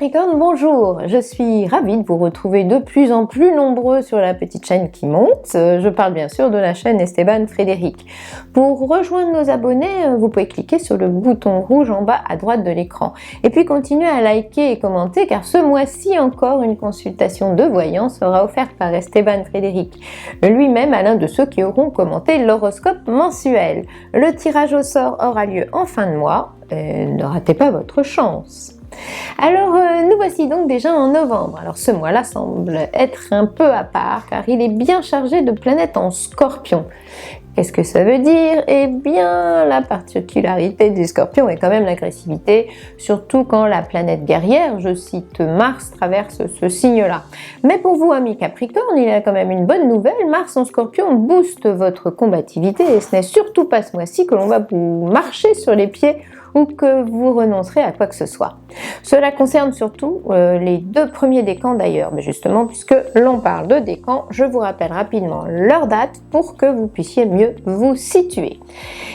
Capricorne, bonjour! Je suis ravie de vous retrouver de plus en plus nombreux sur la petite chaîne qui monte. Je parle bien sûr de la chaîne Esteban Frédéric. Pour rejoindre nos abonnés, vous pouvez cliquer sur le bouton rouge en bas à droite de l'écran. Et puis continuez à liker et commenter car ce mois-ci encore une consultation de voyance sera offerte par Esteban Frédéric, lui-même à l'un de ceux qui auront commenté l'horoscope mensuel. Le tirage au sort aura lieu en fin de mois. Ne ratez pas votre chance. Alors nous voici donc déjà en novembre. Alors ce mois-là semble être un peu à part car il est bien chargé de planètes en Scorpion. Qu'est-ce que ça veut dire? Eh bien, la particularité du Scorpion est quand même l'agressivité, surtout quand la planète guerrière, je cite Mars, traverse ce signe-là. Mais pour vous, amis Capricorne, il y a quand même une bonne nouvelle. Mars en Scorpion booste votre combativité et ce n'est surtout pas ce mois-ci que l'on va vous marcher sur les pieds ou que vous renoncerez à quoi que ce soit. Cela concerne surtout les deux premiers décans d'ailleurs, mais justement puisque l'on parle de décans, je vous rappelle rapidement leur date pour que vous puissiez mieux vous situer.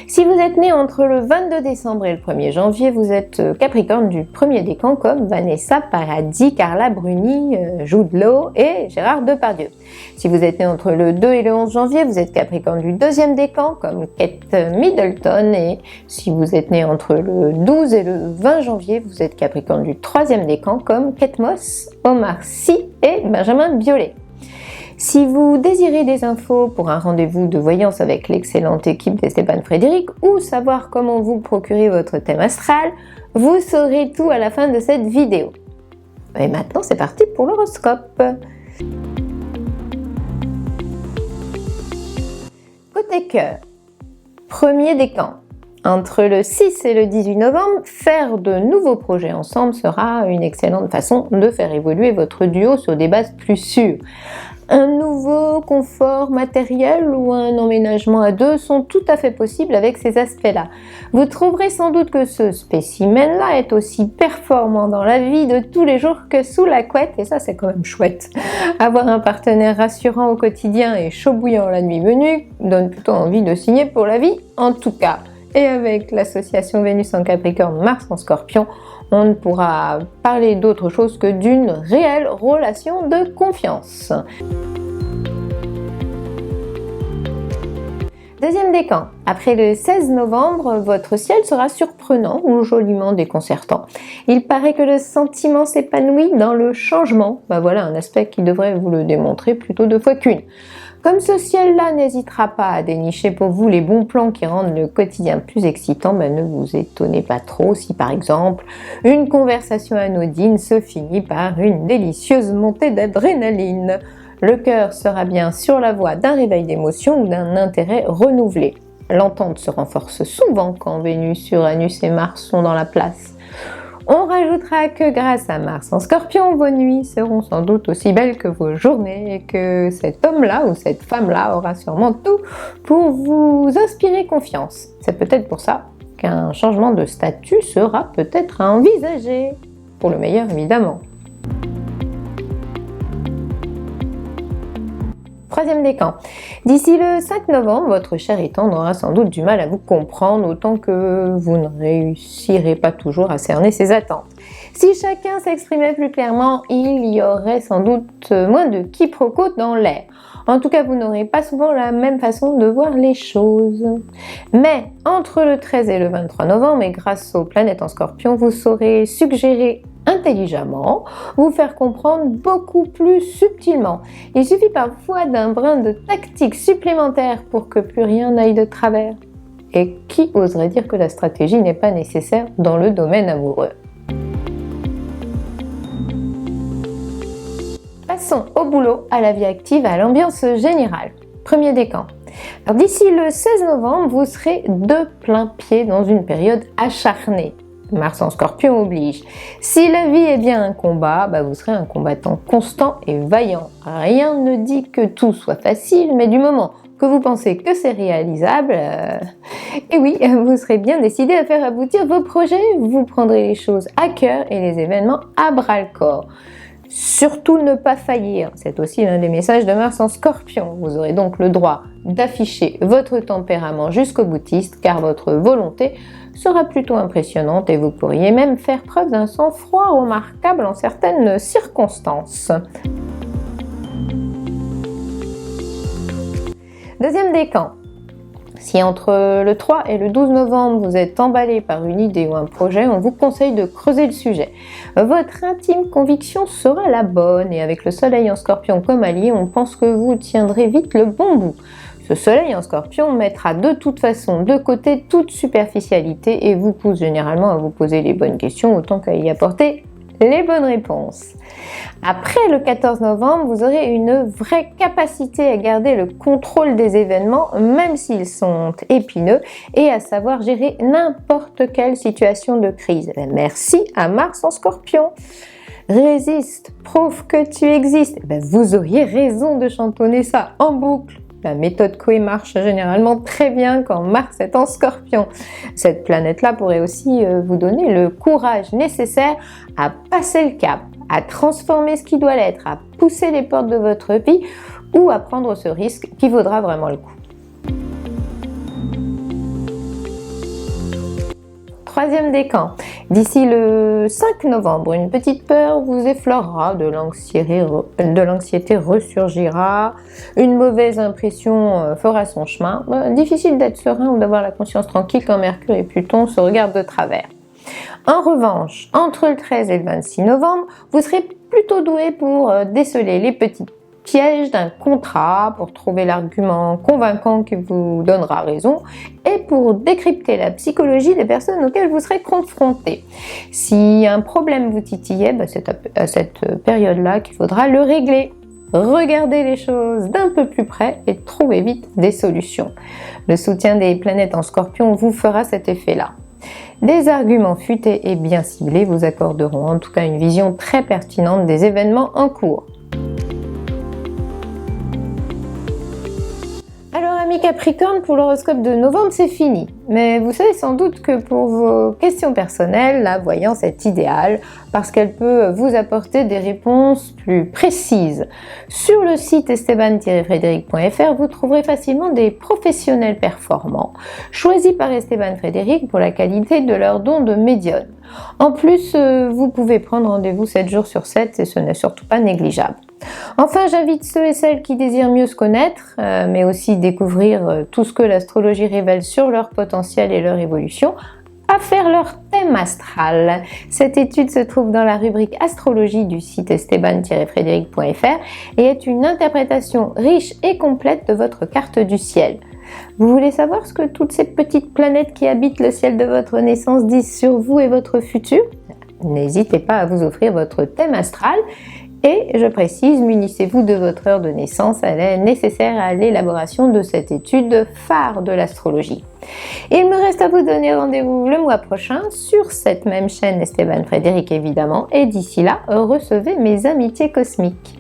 Si vous êtes né entre le 22 décembre et le 1er janvier, vous êtes Capricorne du premier décan comme Vanessa Paradis, Carla Bruni, Jude Law et Gérard Depardieu. Si vous êtes né entre le 2 et le 11 janvier, vous êtes Capricorne du deuxième décan comme Kate Middleton, et si vous êtes né entre le 12 et le 20 janvier, vous êtes Capricorne du troisième décan comme Kate Moss, Omar Sy et Benjamin Biolay. Si vous désirez des infos pour un rendez-vous de voyance avec l'excellente équipe d'Esteban Frédéric ou savoir comment vous procurer votre thème astral, vous saurez tout à la fin de cette vidéo. Et maintenant c'est parti pour l'horoscope. Côté cœur, premier décan. Entre le 6 et le 18 novembre, faire de nouveaux projets ensemble sera une excellente façon de faire évoluer votre duo sur des bases plus sûres. Un nouveau confort matériel ou un emménagement à deux sont tout à fait possibles avec ces aspects-là. Vous trouverez sans doute que ce spécimen-là est aussi performant dans la vie de tous les jours que sous la couette, et ça c'est quand même chouette. Avoir un partenaire rassurant au quotidien et chaud bouillant la nuit venue donne plutôt envie de signer pour la vie en tout cas. Et avec l'association Vénus en Capricorne, Mars en Scorpion, on ne pourra parler d'autre chose que d'une réelle relation de confiance. Deuxième décan. Après le 16 novembre, votre ciel sera surprenant ou joliment déconcertant. Il paraît que le sentiment s'épanouit dans le changement. Voilà un aspect qui devrait vous le démontrer plutôt deux fois qu'une. Comme ce ciel-là n'hésitera pas à dénicher pour vous les bons plans qui rendent le quotidien plus excitant, ne vous étonnez pas trop si par exemple une conversation anodine se finit par une délicieuse montée d'adrénaline. Le cœur sera bien sur la voie d'un réveil d'émotion ou d'un intérêt renouvelé. L'entente se renforce souvent quand Vénus, Uranus et Mars sont dans la place. On rajoutera que grâce à Mars en Scorpion, vos nuits seront sans doute aussi belles que vos journées et que cet homme-là ou cette femme-là aura sûrement tout pour vous inspirer confiance. C'est peut-être pour ça qu'un changement de statut sera peut-être à envisager, pour le meilleur évidemment. Troisième décan. D'ici le 5 novembre, votre cher et tendre aura sans doute du mal à vous comprendre, autant que vous ne réussirez pas toujours à cerner ses attentes. Si chacun s'exprimait plus clairement, il y aurait sans doute moins de quiproquos dans l'air. En tout cas, vous n'aurez pas souvent la même façon de voir les choses. Mais entre le 13 et le 23 novembre, et grâce aux planètes en Scorpion, vous saurez suggérer intelligemment, vous faire comprendre beaucoup plus subtilement. Il suffit parfois d'un brin de tactique supplémentaire pour que plus rien n'aille de travers. Et qui oserait dire que la stratégie n'est pas nécessaire dans le domaine amoureux? Passons au boulot, à la vie active, à l'ambiance générale. Premier décan. Alors d'ici le 16 novembre, vous serez de plein pied dans une période acharnée. Mars en Scorpion oblige. Si la vie est bien un combat, vous serez un combattant constant et vaillant. Rien ne dit que tout soit facile, mais du moment que vous pensez que c'est réalisable, et oui, vous serez bien décidé à faire aboutir vos projets. Vous prendrez les choses à cœur et les événements à bras-le-corps. Surtout ne pas faillir, c'est aussi l'un des messages de Mars en Scorpion. Vous aurez donc le droit d'afficher votre tempérament jusqu'au boutiste car votre volonté sera plutôt impressionnante et vous pourriez même faire preuve d'un sang-froid remarquable en certaines circonstances. Deuxième décan. Si entre le 3 et le 12 novembre, vous êtes emballé par une idée ou un projet, on vous conseille de creuser le sujet. Votre intime conviction sera la bonne et avec le soleil en Scorpion comme allié, on pense que vous tiendrez vite le bon bout. Ce soleil en Scorpion mettra de toute façon de côté toute superficialité et vous pousse généralement à vous poser les bonnes questions autant qu'à y apporter les bonnes réponses. Après le 14 novembre, vous aurez une vraie capacité à garder le contrôle des événements, même s'ils sont épineux, et à savoir gérer n'importe quelle situation de crise. Merci à Mars en Scorpion. Résiste, prouve que tu existes. Vous auriez raison de chantonner ça en boucle. La méthode Coué marche généralement très bien quand Mars est en Scorpion. Cette planète-là pourrait aussi vous donner le courage nécessaire à passer le cap, à transformer ce qui doit l'être, à pousser les portes de votre vie ou à prendre ce risque qui vaudra vraiment le coup. Troisième décan. D'ici le 5 novembre, une petite peur vous effleurera, de l'anxiété ressurgira, une mauvaise impression fera son chemin. Difficile d'être serein ou d'avoir la conscience tranquille quand Mercure et Pluton se regardent de travers. En revanche, entre le 13 et le 26 novembre, vous serez plutôt doué pour déceler les petits pièges d'un contrat, pour trouver l'argument convaincant qui vous donnera raison et pour décrypter la psychologie des personnes auxquelles vous serez confrontés. Si un problème vous titillait, c'est à cette période-là qu'il faudra le régler. Regardez les choses d'un peu plus près et trouvez vite des solutions. Le soutien des planètes en Scorpion vous fera cet effet-là. Des arguments futés et bien ciblés vous accorderont en tout cas une vision très pertinente des événements en cours. Alors amis Capricorne, pour l'horoscope de novembre c'est fini, mais vous savez sans doute que pour vos questions personnelles, la voyance est idéale parce qu'elle peut vous apporter des réponses plus précises. Sur le site esteban-frédéric.fr, vous trouverez facilement des professionnels performants, choisis par Esteban Frédéric pour la qualité de leur don de médium. En plus, vous pouvez prendre rendez-vous 7 jours sur 7 et ce n'est surtout pas négligeable. Enfin, j'invite ceux et celles qui désirent mieux se connaître, mais aussi découvrir tout ce que l'astrologie révèle sur leur potentiel et leur évolution, à faire leur thème astral. Cette étude se trouve dans la rubrique astrologie du site esteban-frédéric.fr et est une interprétation riche et complète de votre carte du ciel. Vous voulez savoir ce que toutes ces petites planètes qui habitent le ciel de votre naissance disent sur vous et votre futur? N'hésitez pas à vous offrir votre thème astral. Et je précise, munissez-vous de votre heure de naissance, elle est nécessaire à l'élaboration de cette étude phare de l'astrologie. Il me reste à vous donner rendez-vous le mois prochain sur cette même chaîne Esteban Frédéric évidemment, et d'ici là, recevez mes amitiés cosmiques.